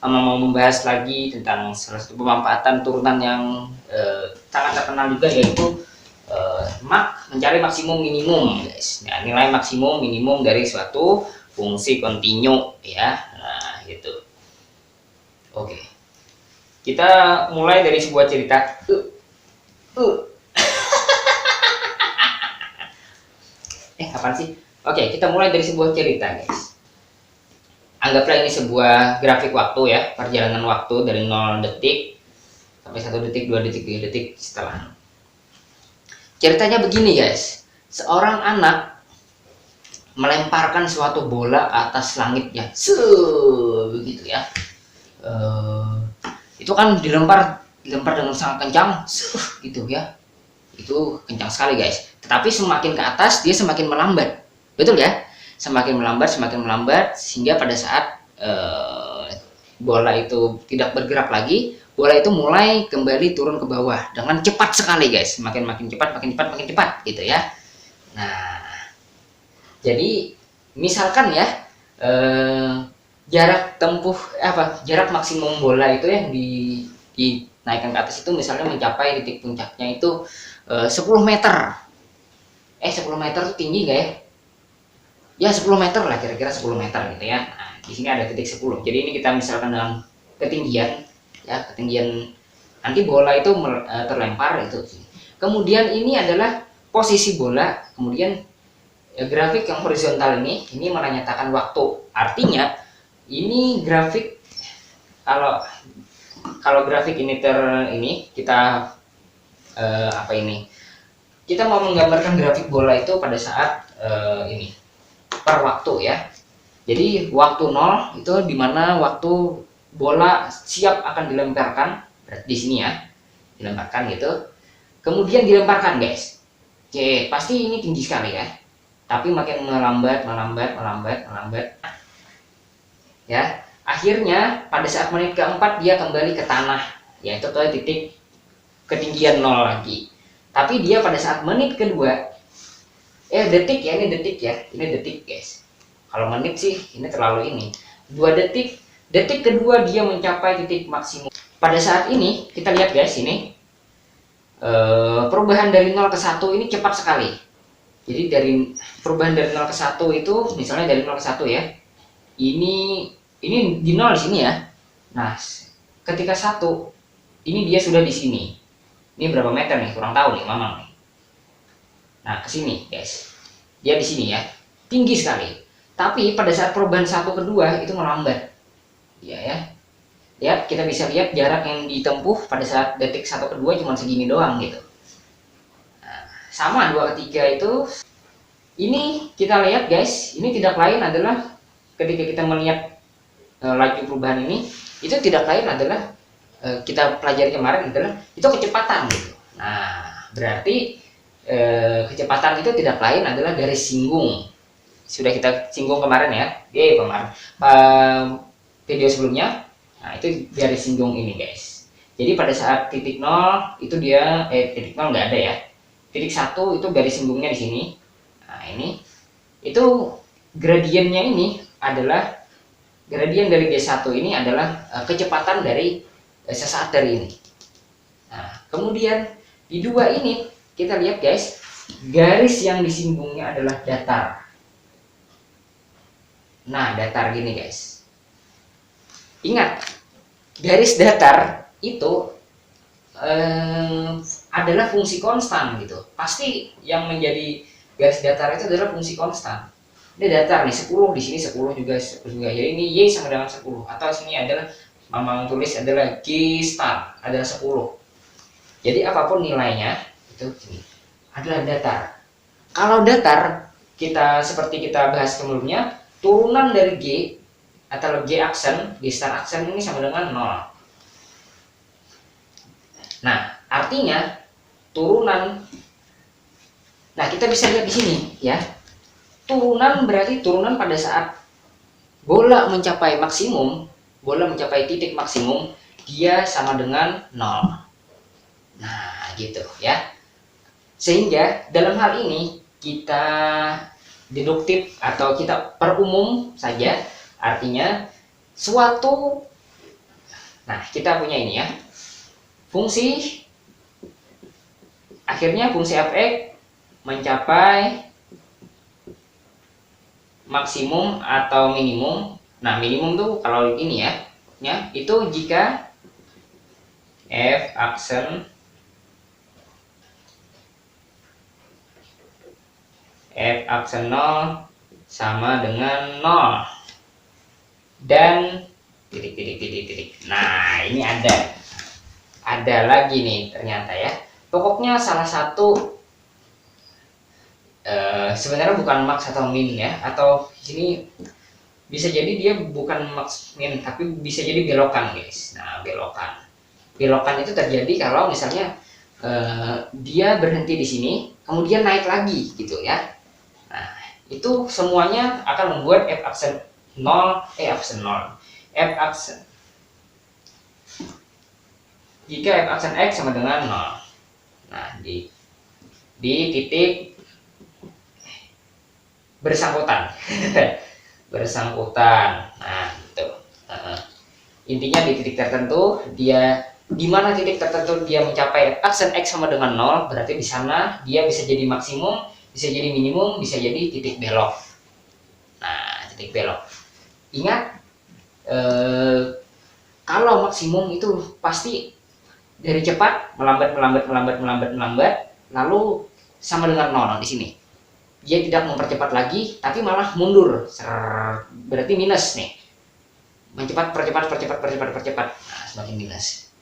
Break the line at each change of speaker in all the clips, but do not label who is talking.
mau membahas lagi tentang salah satu pemanfaatan turunan yang sangat terkenal juga, yaitu mencari maksimum minimum, guys. Nah, nilai maksimum minimum dari suatu fungsi kontinu, ya. Nah, gitu. Oke, kita mulai dari sebuah cerita. Apaan sih? Oke, kita mulai dari sebuah cerita, guys. Anggaplah ini sebuah grafik waktu, ya, perjalanan waktu dari 0 detik sampai 1 detik, 2 detik, 3 detik setelah. Ceritanya begini, guys. Seorang anak melemparkan suatu bola atas langitnya, begitu ya. Itu kan dilempar dengan sangat kencang, gitu ya. Itu kencang sekali, guys. Tetapi semakin ke atas dia semakin melambat, betul ya? Semakin melambat sehingga pada saat bola itu tidak bergerak lagi, bola itu mulai kembali turun ke bawah dengan cepat sekali, guys. Makin cepat gitu ya. Nah, jadi misalkan ya, jarak maksimum bola itu yang dinaikkan ke atas itu misalnya mencapai titik puncaknya itu 10 meter. 10 meter itu tinggi nggak ya? Ya 10 meter lah, kira-kira 10 meter gitu ya. Nah, di sini ada titik 10. Jadi ini kita misalkan dengan ketinggian, ya, ketinggian nanti bola itu terlempar itu. Kemudian ini adalah posisi bola. Kemudian grafik yang horizontal ini menanyatakan waktu. Artinya ini grafik, kalau grafik ini kita kita mau menggambarkan grafik bola itu pada saat per waktu, ya. Jadi waktu 0 itu dimana waktu bola siap akan dilemparkan, berarti di sini ya, dilemparkan gitu. Kemudian dilemparkan, guys. Oke, pasti ini tinggi sekali ya. Tapi makin melambat. Ya, akhirnya pada saat menit keempat dia kembali ke tanah, yaitu ke titik ketinggian 0 lagi. Tapi dia pada saat menit kedua, detik ya, ini detik, guys. Kalau menit sih ini terlalu 2 detik. Detik kedua dia mencapai titik maksimum. Pada saat ini kita lihat, guys, ini perubahan dari 0 ke 1 ini cepat sekali. Jadi dari perubahan dari 0 ke 1 itu, misalnya dari 0 ke 1 ya. Ini di 0 di sini ya. Nah, ketika 1 ini dia sudah di sini. Ini berapa meter nih? Kurang tahu nih, Mamang nih. Nah, ke sini, guys. Dia di sini ya. Tinggi sekali. Tapi pada saat perubahan 1 ke 2 itu melambat. Ya. Ya, kita bisa lihat jarak yang ditempuh pada saat detik 1 ke 2 cuma segini doang gitu. Nah, sama 2 ke 3 itu. Ini kita lihat, guys, ini tidak lain adalah ketika kita melihat laju perubahan ini, itu tidak lain adalah kita pelajari kemarin adalah itu kecepatan gitu. Nah, berarti kecepatan itu tidak lain adalah garis singgung. Sudah kita singgung kemarin ya, video sebelumnya. Nah, itu garis singgung ini, guys. Jadi pada saat titik 0 itu dia titik 0 nggak ada ya. Titik 1 itu garis singgungnya di sini. Nah, ini itu gradiennya ini adalah gradien dari G1 ini adalah kecepatan dari sesaat dari ini. Nah, kemudian di 2 ini kita lihat, guys, garis yang disinggungnya adalah datar. Nah, datar gini, guys. Ingat, garis datar itu adalah fungsi konstan gitu. Pasti yang menjadi garis datar itu adalah fungsi konstan. Ini datar nih, 10 di sini 10 juga. Jadi ini Y sama dengan 10, atau sini adalah Mamang tulis adalah G star adalah 10. Jadi apapun nilainya itu adalah datar. Kalau datar, kita seperti kita bahas sebelumnya, turunan dari G atau G aksen, G star aksen ini sama dengan 0. Nah, artinya turunan. Nah, kita bisa lihat di sini ya. Turunan berarti turunan pada saat bola mencapai maksimum, bola mencapai titik maksimum, dia sama dengan 0. Nah, gitu ya. Sehingga dalam hal ini kita deduktif atau kita perumum saja, artinya suatu Nah, kita punya ini ya. Fungsi akhirnya fungsi f(x) mencapai maksimum atau minimum. Nah, minimum tuh kalau ini ya, itu jika f aksen f aksen 0 sama dengan 0 dan titik. Nah, ini ada lagi nih ternyata ya. Pokoknya salah satu sebenarnya bukan max atau min ya, atau sini bisa jadi dia bukan max min tapi bisa jadi belokan guys. Nah, belokan itu terjadi kalau misalnya dia berhenti di sini kemudian naik lagi gitu ya. Nah, itu semuanya akan membuat f aksen 0 f aksen jika f aksen x sama dengan 0. Nah, di titik bersangkutan nah gitu. Intinya di titik tertentu dia di mana titik tertentu dia mencapai aksen x sama dengan 0, berarti di sana dia bisa jadi maksimum, bisa jadi minimum, bisa jadi titik belok. Nah, titik belok, ingat kalau maksimum itu pasti dari cepat melambat, lalu sama dengan 0 di sini. Dia tidak mempercepat lagi, tapi malah mundur. Berarti minus nih. Percepat. Nah, semakin minus.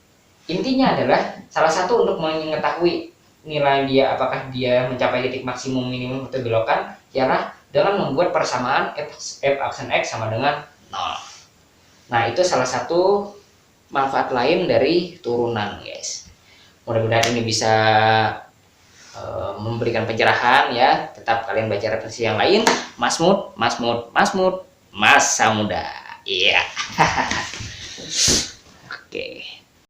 Intinya adalah salah satu untuk mengetahui nilai dia apakah dia mencapai titik maksimum, minimum atau belokan ialah dengan membuat persamaan f aksen x sama dengan 0. Nah, itu salah satu manfaat lain dari turunan, guys. Mudah-mudahan ini bisa memberikan pencerahan ya. Tetap kalian baca referensi yang lain. Masmud, masa muda. Iya. Oke.